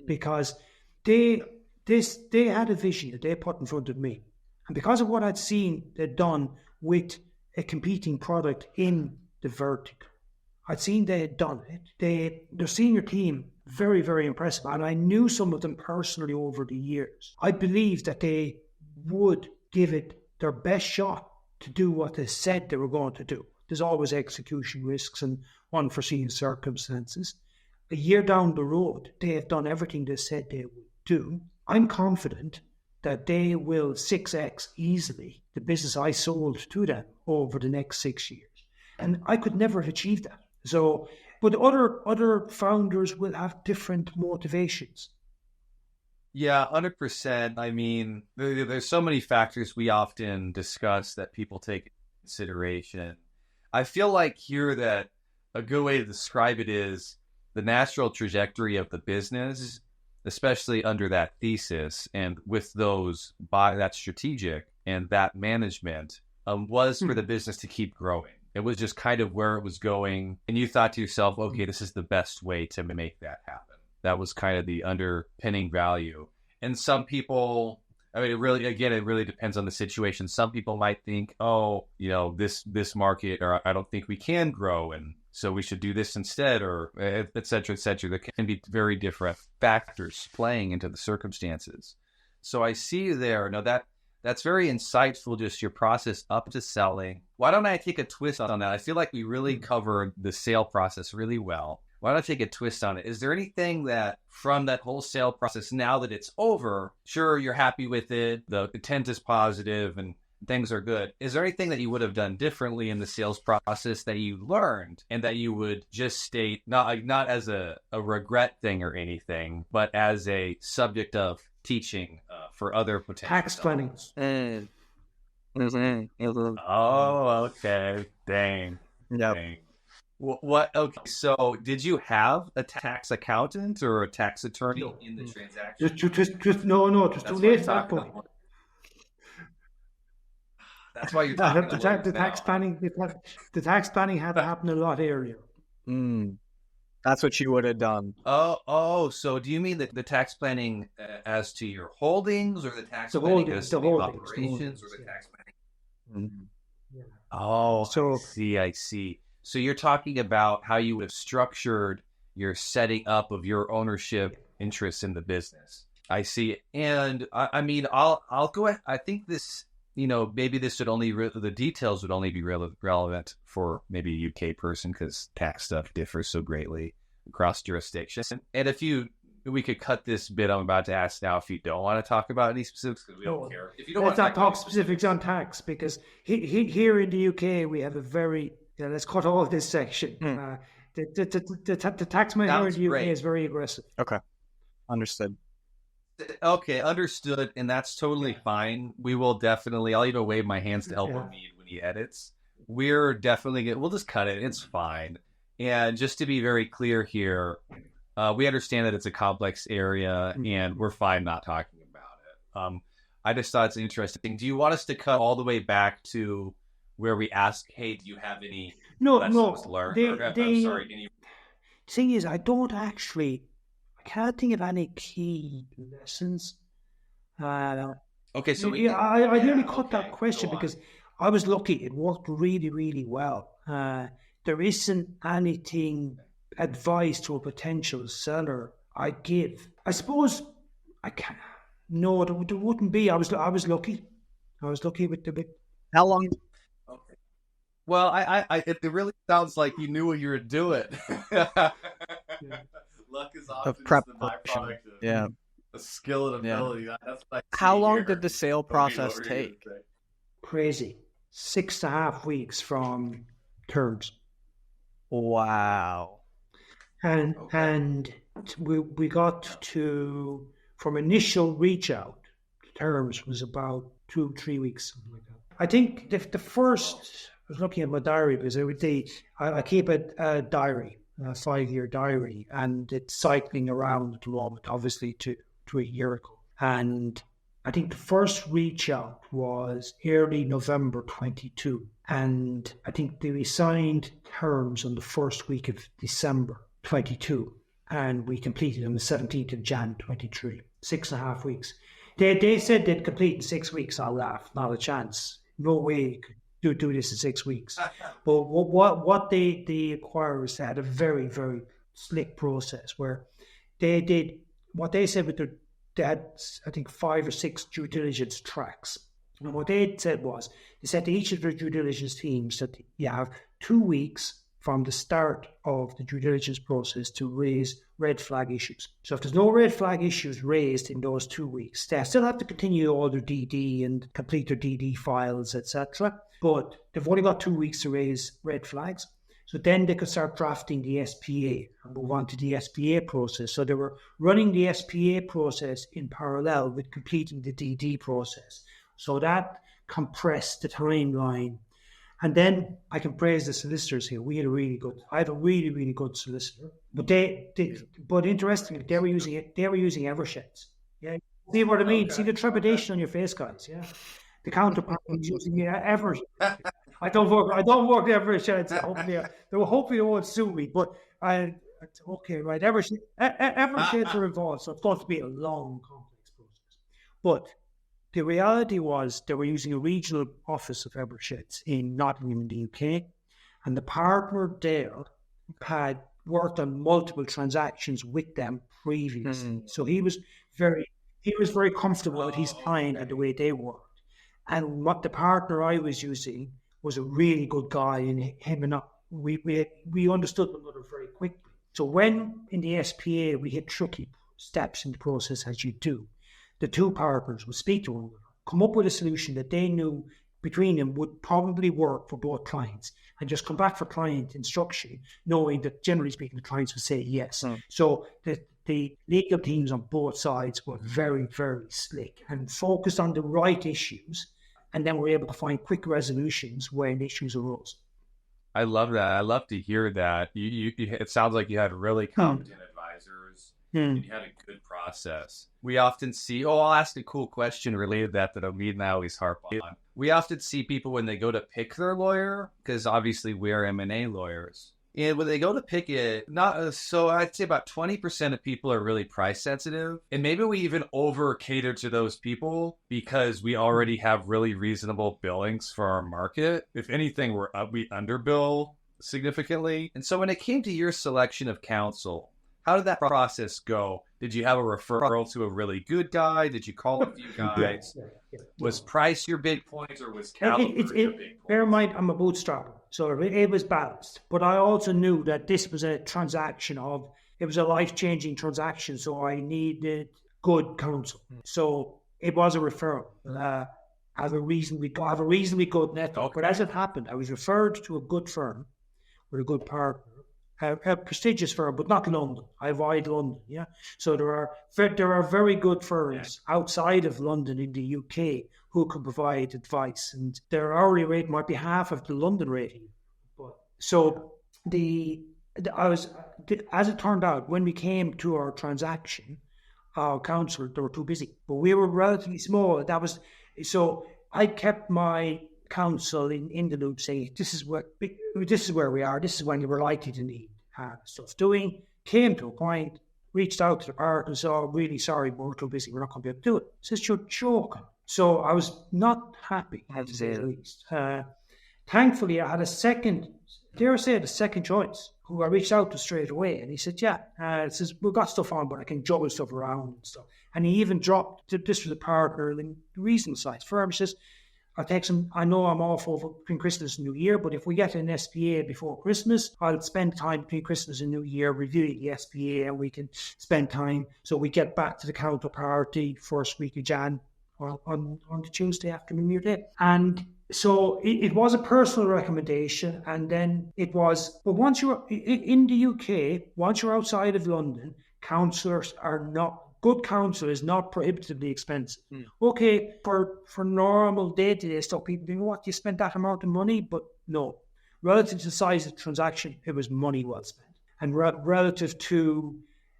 because they had a vision that they put in front of me. And because of what I'd seen they'd done with a competing product in the vertical, I'd seen they had done it. Their senior team, very, very impressive. And I knew some of them personally over the years. I believed that they would give it their best shot to do what they said they were going to do. There's always execution risks and unforeseen circumstances. A year down the road, they have done everything they said they would do. I'm confident that they will 6x easily the business I sold to them over the next 6 years. And I could never have achieved that. So, but other founders will have different motivations. Yeah, 100%. I mean, there's so many factors we often discuss that people take into consideration. I feel like here that a good way to describe it is the natural trajectory of the business, especially under that thesis and with those that strategic and that management, was for the business to keep growing. It was just kind of where it was going. And you thought to yourself, okay, this is the best way to make that happen. That was kind of the underpinning value. And some people, I mean, it really depends on the situation. Some people might think, oh, this market, or I don't think we can grow, and so we should do this instead, or et cetera, et cetera. There can be very different factors playing into the circumstances. So I see you there. No, that's very insightful, just your process up to selling. Why don't I take a twist on that? I feel like we really covered the sale process really well. Why don't I take a twist on it? Is there anything that from that whole sale process, now that it's over, sure, you're happy with it, the intent is positive and things are good. Is there anything that you would have done differently in the sales process that you learned and that you would just state, not as a regret thing or anything, but as a subject of teaching for other potential tax planning? Oh, okay. Dang. Yep. Dang. What? Okay. So, did you have a tax accountant or a tax attorney in the transaction? Just no. Just too late at that point. That's why you're talking about the tax planning. The tax planning had to happen a lot earlier. That's what you would have done. Oh. So, do you mean the tax planning as to your holdings, or the tax planning as to the operations, or the tax planning? Yeah. Oh, so I see. So you're talking about how you would have structured your setting up of your ownership interests in the business. I see. And I mean, I'll go ahead. I think this, maybe this would only, the details would only be relevant for maybe a UK person, because tax stuff differs so greatly across jurisdictions. And we could cut this bit I'm about to ask now if you don't want to talk about any specifics, because we don't care. If you don't let's want to not talk specifics on tax, because here in the UK we have a very let's cut all this section. The tax man here in the UK is very aggressive. Okay, understood. Okay, understood, and that's totally fine. We will definitely. I'll even wave my hands to help Omeed when he edits. We're definitely we'll just cut it. It's fine. And just to be very clear here, we understand that it's a complex area, and we're fine not talking about it. I just thought it's interesting. Do you want us to cut all the way back to where we ask, hey, do you have any lessons learned? I'm sorry. Thing is, I can't think of any key lessons. Okay, so I nearly cut that question because I was lucky. It worked really, really well. There isn't anything advice to a potential seller I'd give. I suppose I can't. No, there wouldn't be. I was lucky. I was lucky with the bit. How long? Okay. Well, it really sounds like you knew what you were doing. Luck is often the byproduct of a skill and ability. Yeah. That's what How long did the sale process take? Crazy. 6.5 weeks from terms. Wow. And we got to, from initial reach out, terms was about 2-3 weeks, something like that. I think the first, I was looking at my diary because I keep a diary, a 5-year diary, and it's cycling around at the moment, obviously to a year ago. And I think the first reach out was early November 22. And I think they signed terms on the first week of December 22. And we completed on the 17th of Jan 23, 6.5 weeks. They said they'd complete in 6 weeks. I'll laugh, not a chance. No way you could do this in 6 weeks. But what the acquirers had a very, very slick process where they did what they said with they had, I think, 5 or 6 due diligence tracks. And what they said was, they said to each of their due diligence teams that you have 2 weeks from the start of the due diligence process to raise red flag issues. So if there's no red flag issues raised in those 2 weeks, they still have to continue all their DD and complete their DD files, etc. But they've only got 2 weeks to raise red flags. So then they could start drafting the SPA and move on to the SPA process. So they were running the SPA process in parallel with completing the DD process. So that compressed the timeline. And then I can praise the solicitors here. I had a really, really good solicitor. But but interestingly, they were using Eversheds. Yeah. See what I mean? Okay. See the trepidation on your face, guys. Yeah. The counterpart was using Eversheds. I don't work Eversheds. Hopefully they won't sue me. But okay, right. Eversheds are involved, so it's going to be a long, complex process. But the reality was they were using a regional office of Eversheds in Nottingham in the UK, and the partner there had worked on multiple transactions with them previously. So he was very comfortable with his client and the way they worked. And what the partner I was using was a really good guy, and him and I, we understood one another very quickly. So when in the SPA we hit tricky steps in the process, as you do, the two partners would speak to one another, come up with a solution that they knew between them would probably work for both clients, and just come back for client instruction, knowing that generally speaking the clients would say yes. So the legal teams on both sides were very, very slick and focused on the right issues, and then were able to find quick resolutions when issues arose. I love that. I love to hear that. You it sounds like you had really competent advisors and you had a good process. We often see, I'll ask a cool question related to that Omeed and I always harp on. We often see people when they go to pick their lawyer, because obviously we are M&A lawyers, and when they go to pick it, so I'd say about 20% of people are really price sensitive. And maybe we even over cater to those people because we already have really reasonable billings for our market. If anything, we underbill significantly. And so when it came to your selection of counsel, how did that process go? Did you have a referral to a really good guy? Did you call a few guys? Was price your big point, or was caliber your big point? Bear in mind, I'm a bootstrapper, so it was balanced. But I also knew that this was a transaction it was a life-changing transaction, so I needed good counsel. So it was a referral. I have a reasonably good network. Okay. But as it happened, I was referred to a good firm with a good partner. A prestigious firm, but not London. I avoid London, yeah. So there are very good firms outside of London in the UK who can provide advice, and their hourly rate might be half of the London rating. So as it turned out, when we came to our transaction, our counsel, they were too busy, but we were relatively small. So I kept my counsel in the loop, saying this is where we are. This is when you were likely to need stuff doing. Came to a point, reached out to the partner and said, really sorry, but we're too busy. We're not going to be able to do it. Says, you're joking. So I was not happy, to say the least. Thankfully, I had a second choice who I reached out to straight away. And he said, says, we've got stuff on, but I can juggle stuff around and stuff. And he even dropped, this was a partner in the reasonable size firm. He says, I'll take some, I know I'm off over between Christmas and New Year, but if we get an SPA before Christmas, I'll spend time between Christmas and New Year reviewing the SPA, and we can spend time so we get back to the counterparty first week of Jan or on the Tuesday after New Year Day. And So it was a personal recommendation, and then it was. But once you're in the UK, once you're outside of London, counsellors are not. Good counsel is not prohibitively expensive. Okay, for normal day-to-day stuff, people think, what, you spent that amount of money? But no. Relative to the size of the transaction, it was money well spent. And relative to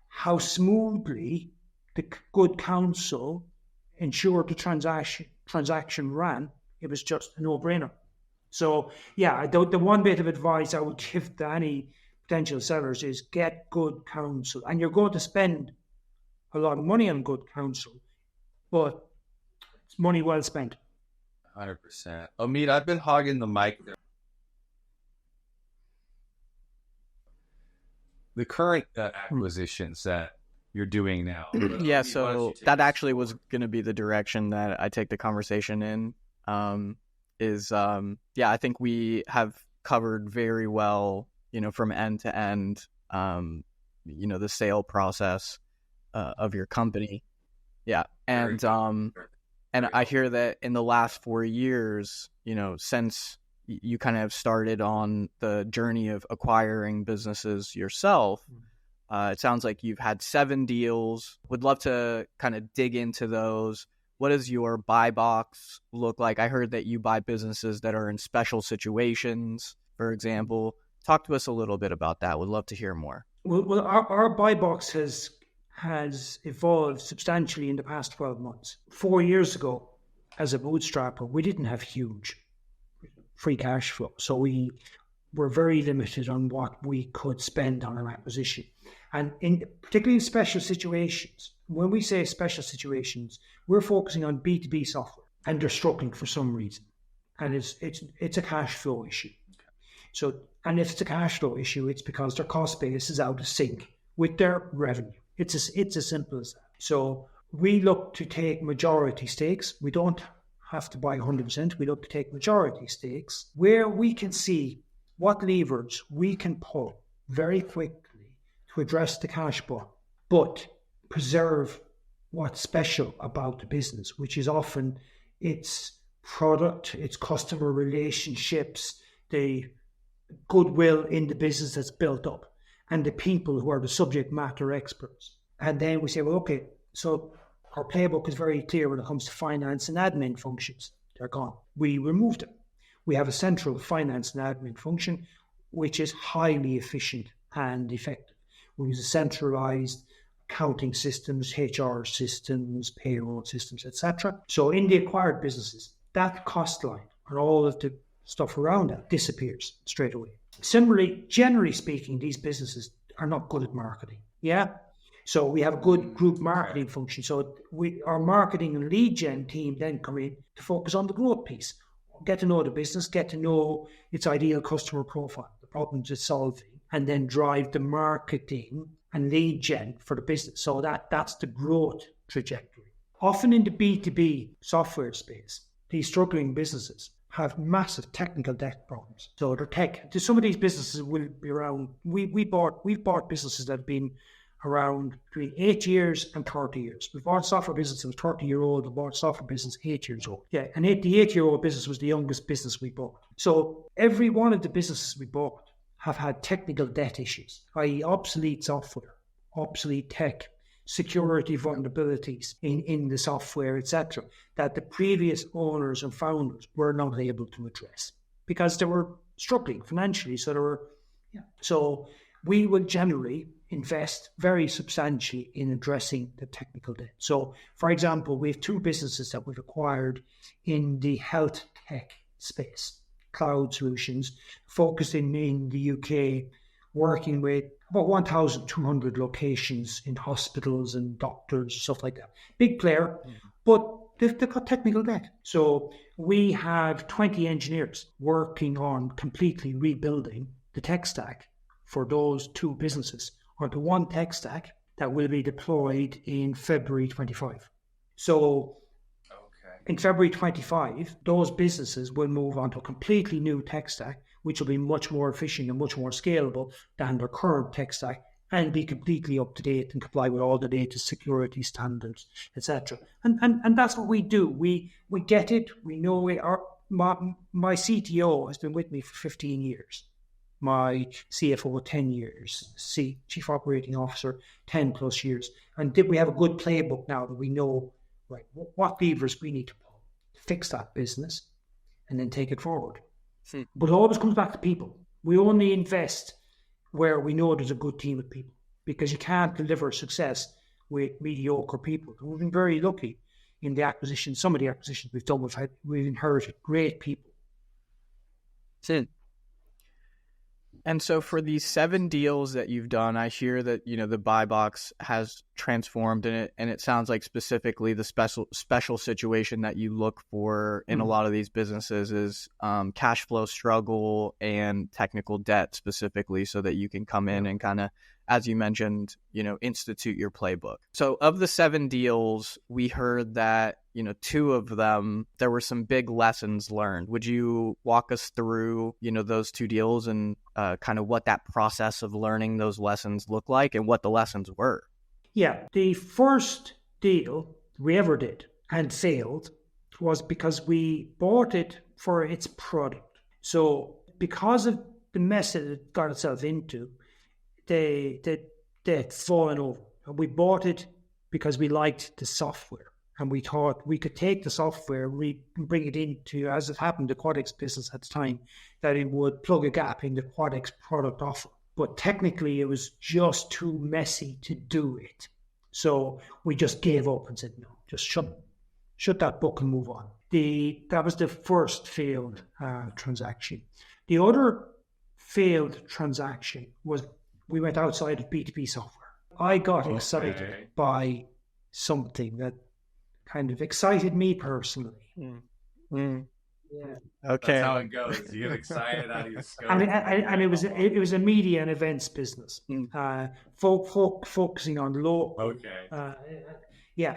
how smoothly the good counsel ensured the transaction ran, it was just a no-brainer. So, yeah, the one bit of advice I would give to any potential sellers is get good counsel. And you're going to spend a lot of money on good counsel, but it's money well spent. 100%. Omeed, I've been hogging the mic there. The current acquisitions that you're doing now. Yeah, so that actually was going to be the direction that I take the conversation in. I think we have covered very well, from end to end, the sale process of your company. Yeah. And I hear that in the last 4 years, since you kind of started on the journey of acquiring businesses yourself, it sounds like you've had 7 deals. Would love to kind of dig into those. What does your buy box look like? I heard that you buy businesses that are in special situations, for example. Talk to us a little bit about that. Would love to hear more. Well, our buy box has evolved substantially in the past 12 months. 4 years ago, as a bootstrapper, we didn't have huge free cash flow. So we were very limited on what we could spend on an acquisition. And particularly in special situations, when we say special situations, we're focusing on B2B software, and they're struggling for some reason. And it's a cash flow issue. So, and if it's a cash flow issue, it's because their cost base is out of sync with their revenue. It's as simple as that. So we look to take majority stakes. We don't have to buy 100%. We look to take majority stakes where we can see what levers we can pull very quickly to address the cash burn, but preserve what's special about the business, which is often its product, its customer relationships, the goodwill in the business that's built up, and the people who are the subject matter experts. And then we say, well, okay, so our playbook is very clear when it comes to finance and admin functions. They're gone. We removed them. We have a central finance and admin function, which is highly efficient and effective. We use a centralized accounting systems, HR systems, payroll systems, etc. So in the acquired businesses, that cost line and all of the stuff around that disappears straight away. Similarly, generally speaking, these businesses are not good at marketing. Yeah. So we have a good group marketing function. So our marketing and lead gen team then come in to focus on the growth piece. Get to know the business, get to know its ideal customer profile, the problems it's solving, and then drive the marketing and lead gen for the business. So that's the growth trajectory. Often in the B2B software space, these struggling businesses have massive technical debt problems. So some of these businesses will be around. We've bought businesses that have been around between 8 years and 30 years. We bought a software business that was 30-year-old. We bought a software business 8 years old. Yeah, and the 8-year-old business was the youngest business we bought. So every one of the businesses we bought have had technical debt issues, i.e. obsolete software, obsolete tech, security vulnerabilities in the software, etc., that the previous owners and founders were not able to address because they were struggling financially. So we will generally invest very substantially in addressing the technical debt. So, for example, we have 2 businesses that we've acquired in the health tech space, cloud solutions, focusing in the UK, working with about 1,200 locations in hospitals and doctors, stuff like that. Big player, but they've got technical debt. So we have 20 engineers working on completely rebuilding the tech stack for those 2 businesses, or the one tech stack that will be deployed in February 25. So in February 25, those businesses will move on to a completely new tech stack, which will be much more efficient and much more scalable than their current tech stack, and be completely up to date and comply with all the latest security standards, etc. And that's what we do. We get it. We know my CTO has been with me for 15 years. My CFO, 10 years. Chief Operating Officer, 10 plus years. And we have a good playbook now that we know, right, what levers we need to pull to fix that business and then take it forward. But it always comes back to people. We only invest where we know there's a good team of people, because you can't deliver success with mediocre people. We've been very lucky in the acquisition. Some of the acquisitions we've done, we've inherited great people. And so for these 7 deals that you've done, I hear that, the buy box has transformed in it. And it sounds like specifically the special situation that you look for in a lot of these businesses is cash flow struggle and technical debt specifically, so that you can come in and kind of, as you mentioned, institute your playbook. So of the 7 deals, we heard that, 2 of them, there were some big lessons learned. Would you walk us through, those 2 deals and kind of what that process of learning those lessons looked like and what the lessons were? Yeah, the first deal we ever did and failed was because we bought it for its product. So because of the mess that it got itself into, they had fallen over. And we bought it because we liked the software. And we thought we could take the software, bring it into, as it happened, the Qadex business at the time, that it would plug a gap in the Qadex product offer. But technically, it was just too messy to do it. So we just gave up and said, no, just shut that book and move on. That was the first failed transaction. The other failed transaction was we went outside of B2B software. I got excited by something that kind of excited me personally. Yeah. Okay. That's how it goes. You get excited out of your scope. And it was a media and events business. Focusing on low. Okay.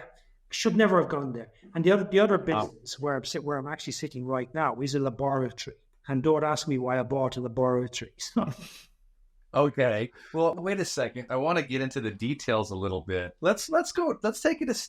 Should never have gone there. And the other business where I'm actually sitting right now is a laboratory. And don't ask me why I bought a laboratory. Okay. Well, wait a second. I want to get into the details a little bit. Let's take it a step